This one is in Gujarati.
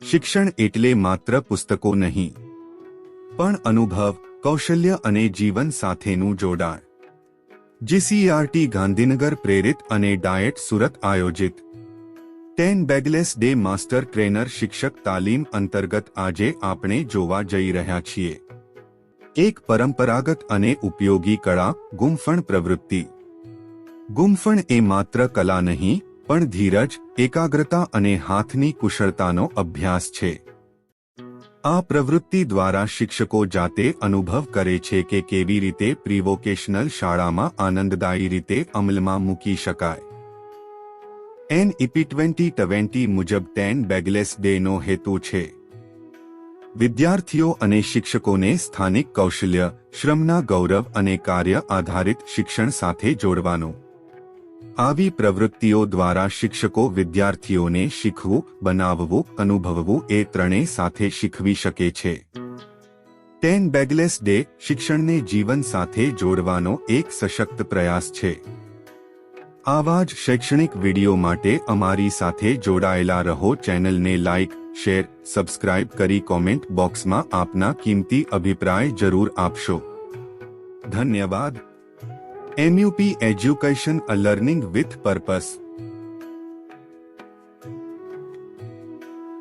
શિક્ષણ એટલે માત્ર પુસ્તકો નહીં, પણ અનુભવ, કૌશલ્ય અને જીવન સાથેનું જોડાણ. જીસીઈઆરટી ગાંધીનગર પ્રેરિત અને ડાયટ સુરત આયોજિત 10 બેગલેસ ડે માસ્ટર ટ્રેનર શિક્ષક તાલીમ અંતર્ગત આજે આપણે જોવા જઈ રહ્યા છીએ એક પરંપરાગત અને ઉપયોગી કળા, ગુંફણ પ્રવૃત્તિ. ગુંફણ એ માત્ર કલા નહીં, પણ ધીરજ, એકાગ્રતા અને હાથની કુશળતાનો અભ્યાસ છે. આ પ્રવૃત્તિ દ્વારા શિક્ષકો જાતે અનુભવ કરે છે કે કેવી રીતે પ્રિવોકેશનલ શાળામાં આનંદદાયી રીતે અમલમાં મૂકી શકાય. NEP 2020 મુજબ 10 બેગલેસ ડેનો હેતુ છે વિદ્યાર્થીઓ અને શિક્ષકોને સ્થાનિક કૌશલ્ય, શ્રમના ગૌરવ અને કાર્ય આધારિત શિક્ષણ સાથે જોડવાનો. આવી પ્રવૃત્તિઓ દ્વારા શિક્ષકો વિદ્યાર્થીઓને શીખવું, બનાવવું, અનુભવવું એ ત્રણેય સાથે શીખવી શકે છે. 10 બેગલેસ ડે શિક્ષણને જીવન સાથે જોડવાનો એક સશક્ત પ્રયાસ છે. આવા જ શૈક્ષણિક વિડીયો માટે અમારી સાથે જોડાયેલા રહો. ચેનલને લાઇક, શેર, સબસ્ક્રાઇબ કરી કોમેન્ટ બોક્સમાં આપના કિંમતી અભિપ્રાય જરૂર આપશો. ધન્યવાદ. MUP education, a learning with purpose.